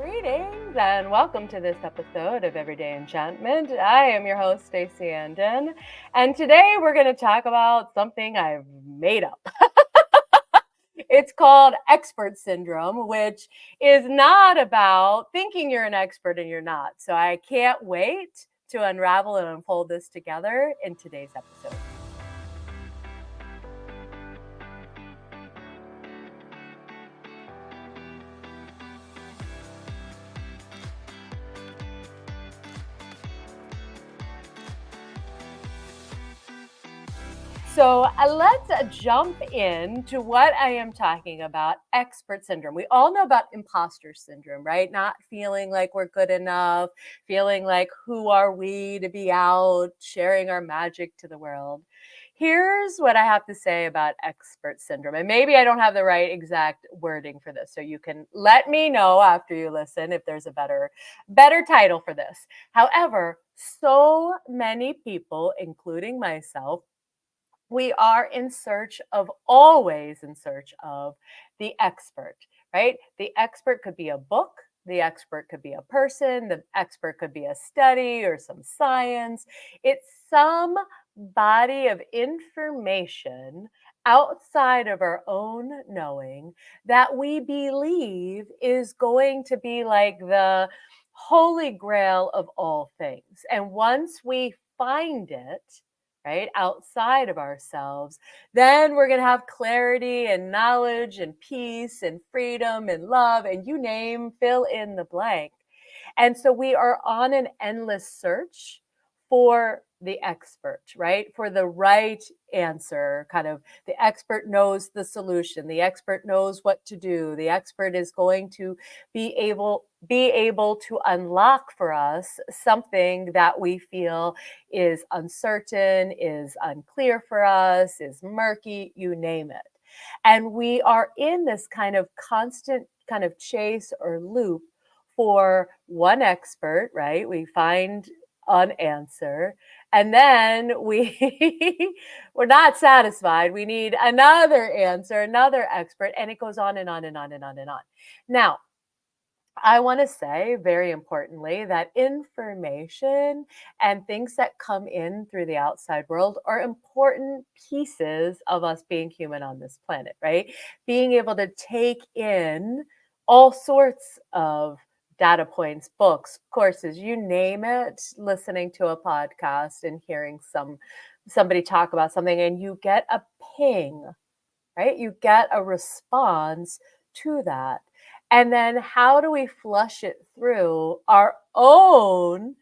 Greetings and welcome to this episode of Everyday Enchantment. I am your host, Stacey, and today we're going to talk about something I've made up. It's called expert syndrome, which is not about thinking you're an expert and you're not. So I can't wait to unravel and unfold this together in today's episode. So let's jump into what I am talking about, expert syndrome. We all know about imposter syndrome, right? Not feeling like we're good enough, feeling like who are we to be out sharing our magic to the world. Here's what I have to say about expert syndrome. And maybe I don't have the right exact wording for this. So you can let me know after you listen if there's a better title for this. However, so many people, including myself, we are always in search of the expert, right? The expert could be a book, the expert could be a person, the expert could be a study or some science. It's some body of information outside of our own knowing that we believe is going to be like the holy grail of all things. And once we find it, right, outside of ourselves, then we're going to have clarity and knowledge and peace and freedom and love and you name, fill in the blank. And so we are on an endless search for the expert, right? For the right answer. Kind of the expert knows the solution. The expert knows what to do. The expert is going to be able to unlock for us something that we feel is uncertain, is unclear for us, is murky, you name it. And we are in this kind of constant kind of chase or loop for one expert, right? We find an answer and then we're not satisfied. We need another answer, another expert, and it goes on and on and on and on and on. Now, I want to say very importantly that information and things that come in through the outside world are important pieces of us being human on this planet, right? Being able to take in all sorts of data points, books, courses, you name it, listening to a podcast and hearing somebody talk about something and you get a ping, right? You get a response to that. And then how do we flush it through our own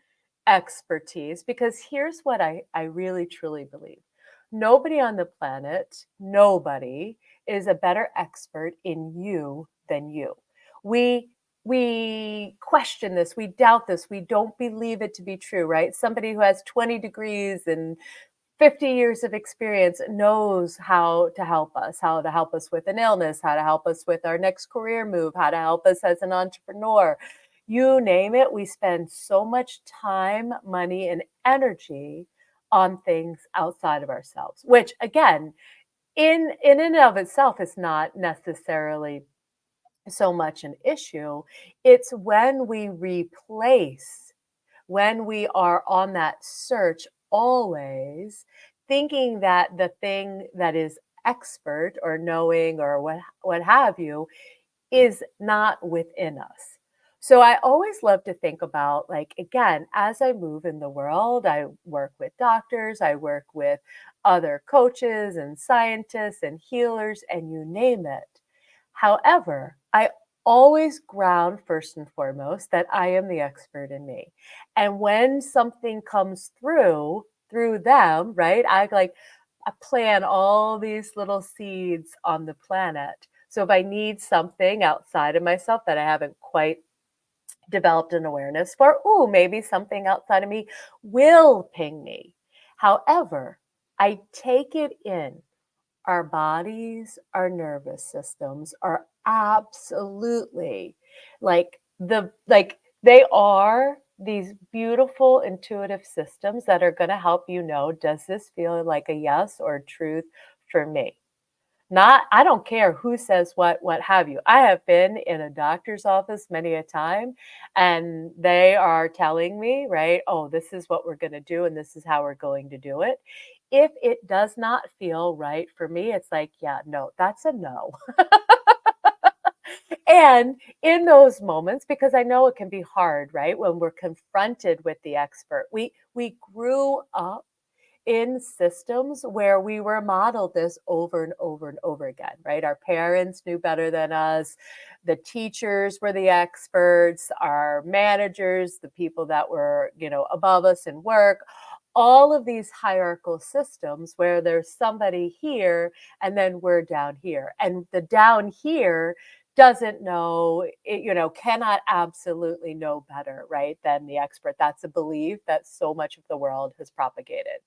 expertise? Because here's what I really truly believe. Nobody on the planet, nobody is a better expert in you than you. We we question this, we doubt this, we don't believe it to be true, right? Somebody who has 20 degrees and 50 years of experience knows how to help us with an illness, how to help us with our next career move, how to help us as an entrepreneur. You name it, we spend so much time, money, and energy on things outside of ourselves, which again, in and of itself is not necessarily so much an issue. It's when we replace, when we are on that search always thinking that the thing that is expert or knowing or what have you is not within us. So I always love to think about, like, again, as I move in the world, I work with doctors, I work with other coaches and scientists and healers and you name it. However, I always ground first and foremost that I am the expert in me. And when something comes through them, right? I plant all these little seeds on the planet. So if I need something outside of myself that I haven't quite developed an awareness for, ooh, maybe something outside of me will ping me. However, I take it in. Our bodies, our nervous systems are absolutely like they are these beautiful intuitive systems that are going to help you know, does this feel like a yes or truth for me? Not I don't care who says what have you. I have been in a doctor's office many a time, and they are telling me, right, "Oh, this is what we're gonna do, and this is how we're going to do it." If it does not feel right for me, it's like, "Yeah, no, that's a no." And in those moments, because I know it can be hard, right, when we're confronted with the expert, we grew up in systems where we were modeled this over and over and over again, right? Our parents knew better than us. The teachers were the experts, our managers, the people that were, above us in work. All of these hierarchical systems where there's somebody here and then we're down here. And the down here doesn't know, cannot absolutely know better, right, than the expert. That's a belief that so much of the world has propagated.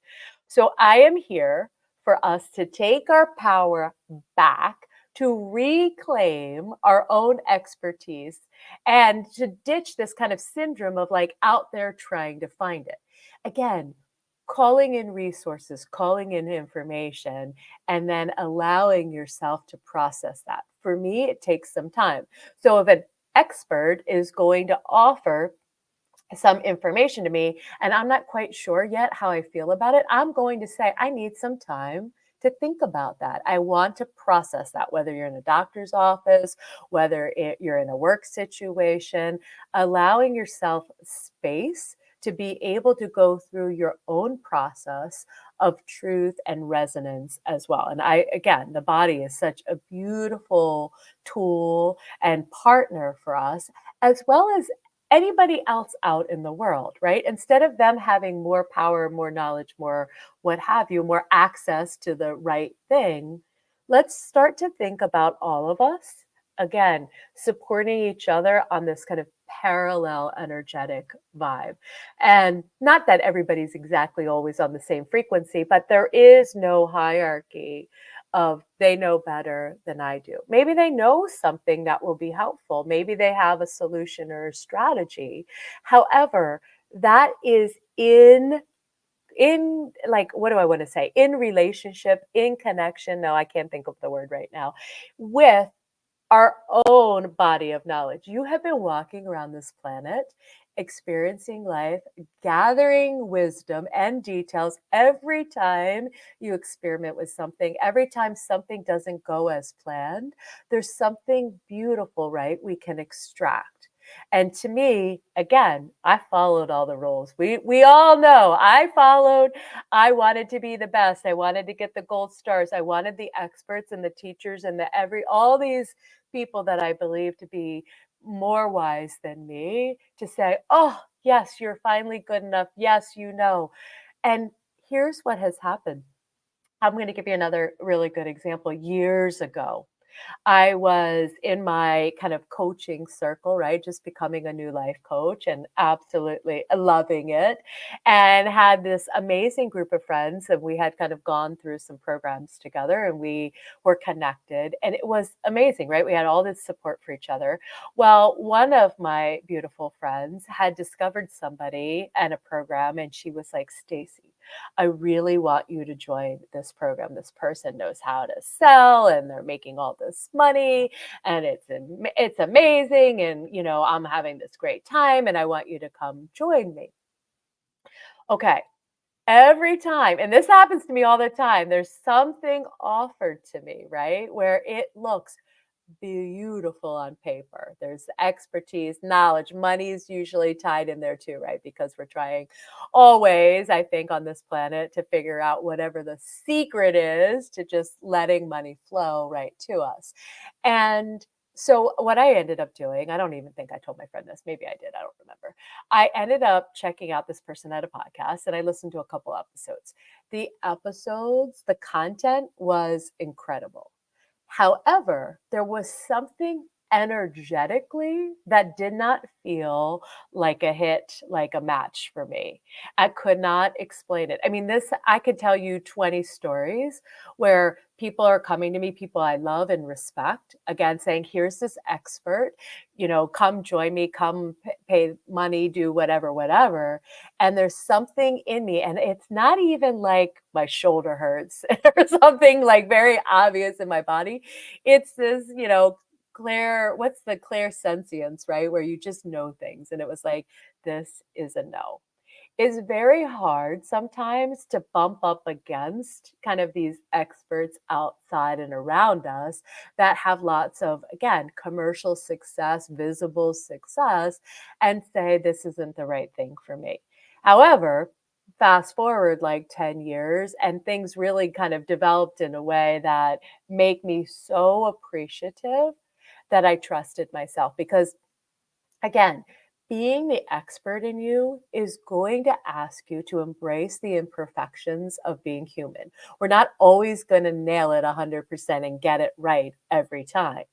So I am here for us to take our power back, to reclaim our own expertise, and to ditch this kind of syndrome of like out there trying to find it. Again, calling in resources, calling in information, and then allowing yourself to process that. For me, it takes some time. So if an expert is going to offer some information to me and I'm not quite sure yet how I feel about it, I'm going to say, I need some time to think about that. I want to process that, whether you're in a doctor's office, whether you're in a work situation, allowing yourself space to be able to go through your own process of truth and resonance as well. And again, the body is such a beautiful tool and partner for us, as well as anybody else out in the world, right? Instead of them having more power, more knowledge, more what have you, more access to the right thing, let's start to think about all of us. Again, supporting each other on this kind of parallel energetic vibe. And not that everybody's exactly always on the same frequency, but there is no hierarchy of they know better than I do. Maybe they know something that will be helpful. Maybe they have a solution or a strategy. However, that is in like what do I want to say? In relationship, in connection. No, I can't think of the word right now. With our own body of knowledge. You have been walking around this planet, experiencing life, gathering wisdom and details every time you experiment with something, every time something doesn't go as planned. There's something beautiful, right? We can extract. And to me, again, I followed all the rules. We all know I followed. I wanted to be the best. I wanted to get the gold stars. I wanted the experts and the teachers and the all these people that I believe to be more wise than me to say, "Oh, yes, you're finally good enough. Yes, you know." And here's what has happened. I'm going to give you another really good example. Years ago, I was in my kind of coaching circle, right? Just becoming a new life coach and absolutely loving it. And had this amazing group of friends, and we had kind of gone through some programs together and we were connected. And it was amazing, right? We had all this support for each other. Well, one of my beautiful friends had discovered somebody and a program, and she was like, Stacey, I really want you to join this program. This person knows how to sell and they're making all this money and it's amazing and I'm having this great time and I want you to come join me. Okay. Every time, and this happens to me all the time, there's something offered to me, right? Where it looks beautiful on paper. There's expertise, knowledge, money is usually tied in there too, right? Because we're trying always, I think, on this planet to figure out whatever the secret is to just letting money flow right to us. And so what I ended up doing, I don't even think I told my friend this. Maybe I did. I don't remember. I ended up checking out this person at a podcast and I listened to a couple episodes. The episodes, the content was incredible. However, there was something energetically that did not feel like a hit, like a match for me. I could not explain it. I mean, I could tell you 20 stories where people are coming to me, people I love and respect, again, saying, here's this expert, come join me, come pay money, do whatever, whatever. And there's something in me, and it's not even like my shoulder hurts or something like very obvious in my body. It's this, what's the clairsentience, right? Where you just know things. And it was like, this is a no. Is very hard sometimes to bump up against kind of these experts outside and around us that have lots of, again, commercial success, visible success, and say, this isn't the right thing for me. However, fast forward like 10 years and things really kind of developed in a way that make me so appreciative that I trusted myself because again, being the expert in you is going to ask you to embrace the imperfections of being human. We're not always going to nail it 100% and get it right every time.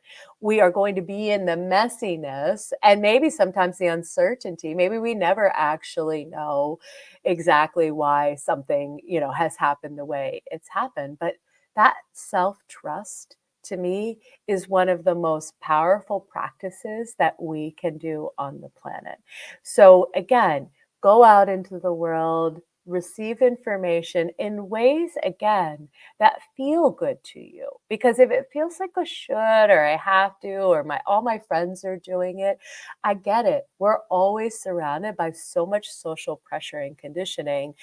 We are going to be in the messiness and maybe sometimes the uncertainty. Maybe we never actually know exactly why something, has happened the way it's happened. But that self-trust to me is one of the most powerful practices that we can do on the planet. So, again, go out into the world, receive information in ways, again, that feel good to you. Because if it feels like a should or I have to, or all my friends are doing it, I get it. We're always surrounded by so much social pressure and conditioning.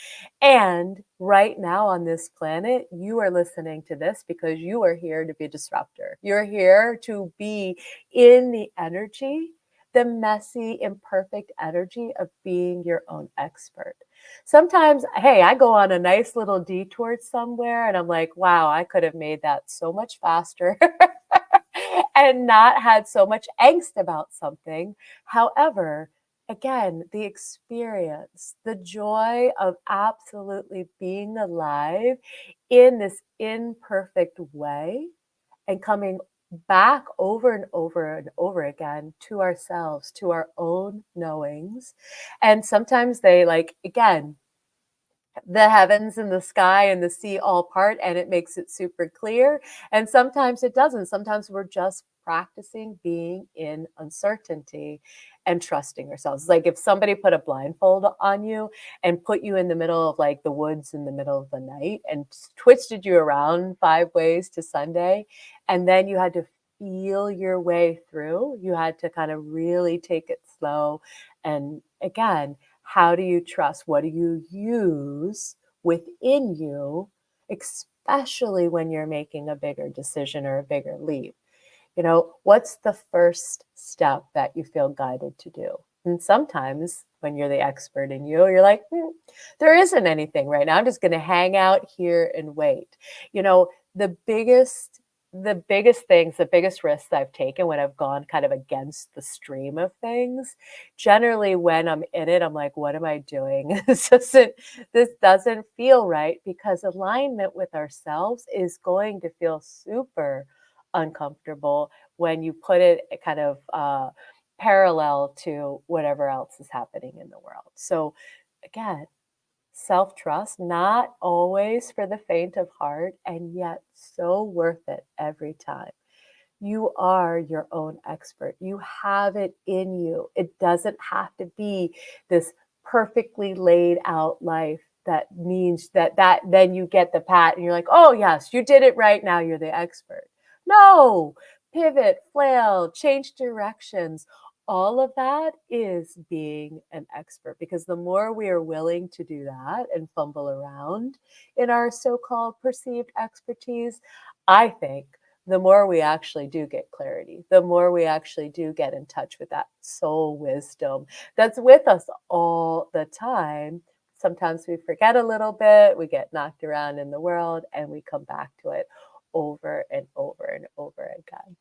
And right now on this planet, you are listening to this because you are here to be a disruptor. You're here to be in the energy, the messy, imperfect energy of being your own expert. Sometimes, hey, I go on a nice little detour somewhere and I'm like, wow, I could have made that so much faster and not had so much angst about something. However, again, the experience, the joy of absolutely being alive in this imperfect way and coming back over and over and over again to ourselves, to our own knowings. And sometimes they like, again, the heavens and the sky and the sea all part and it makes it super clear. And sometimes it doesn't. Sometimes we're just practicing being in uncertainty and trusting ourselves. Like if somebody put a blindfold on you and put you in the middle of like the woods in the middle of the night and twisted you around 5 ways to Sunday, and then you had to feel your way through, you had to kind of really take it slow. And again, how do you trust? What do you use within you, especially when you're making a bigger decision or a bigger leap? What's the first step that you feel guided to do? And sometimes when you're the expert in you, you're like, there isn't anything right now. I'm just going to hang out here and wait. You know, the biggest the biggest risks I've taken when I've gone kind of against the stream of things, generally when I'm in it, I'm like, what am I doing? This doesn't feel right because alignment with ourselves is going to feel super uncomfortable when you put it kind of parallel to whatever else is happening in the world. So, again, self trust, not always for the faint of heart, and yet so worth it every time. You are your own expert. You have it in you. It doesn't have to be this perfectly laid out life that means that then you get the pat and you're like, "Oh, yes, you did it right now, you're the expert." No. Pivot, flail, change directions. All of that is being an expert because the more we are willing to do that and fumble around in our so-called perceived expertise, I think the more we actually do get clarity, the more we actually do get in touch with that soul wisdom that's with us all the time. Sometimes we forget a little bit, we get knocked around in the world, and we come back to it over and over and over again.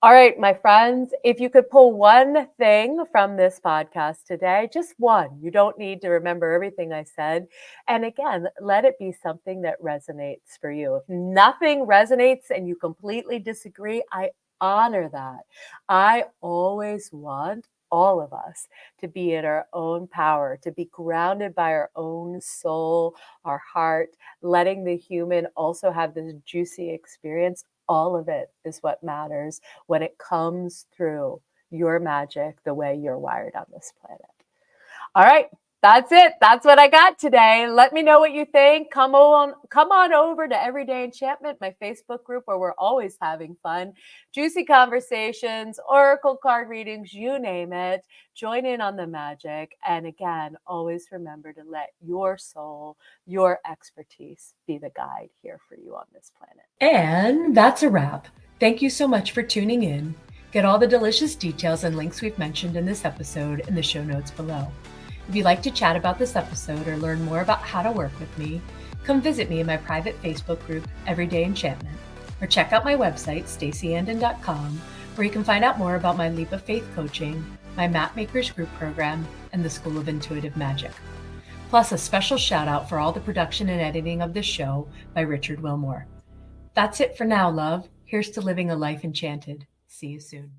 All right, my friends, if you could pull one thing from this podcast today, just one, you don't need to remember everything I said. And again, let it be something that resonates for you. If nothing resonates and you completely disagree, I honor that. I always want all of us, to be in our own power, to be grounded by our own soul, our heart, letting the human also have this juicy experience. All of it is what matters when it comes through your magic, the way you're wired on this planet. All right. That's it. That's what I got today. Let me know what you think. Come on over to Everyday Enchantment, my Facebook group where we're always having fun. Juicy conversations, oracle card readings, you name it. Join in on the magic. And again, always remember to let your soul, your expertise be the guide here for you on this planet. And that's a wrap. Thank you so much for tuning in. Get all the delicious details and links we've mentioned in this episode in the show notes below. If you'd like to chat about this episode or learn more about how to work with me, come visit me in my private Facebook group, Everyday Enchantment, or check out my website, staceyandon.com, where you can find out more about my Leap of Faith coaching, my Map Makers group program, and the School of Intuitive Magic. Plus a special shout out for all the production and editing of this show by Richard Wilmore. That's it for now, love. Here's to living a life enchanted. See you soon.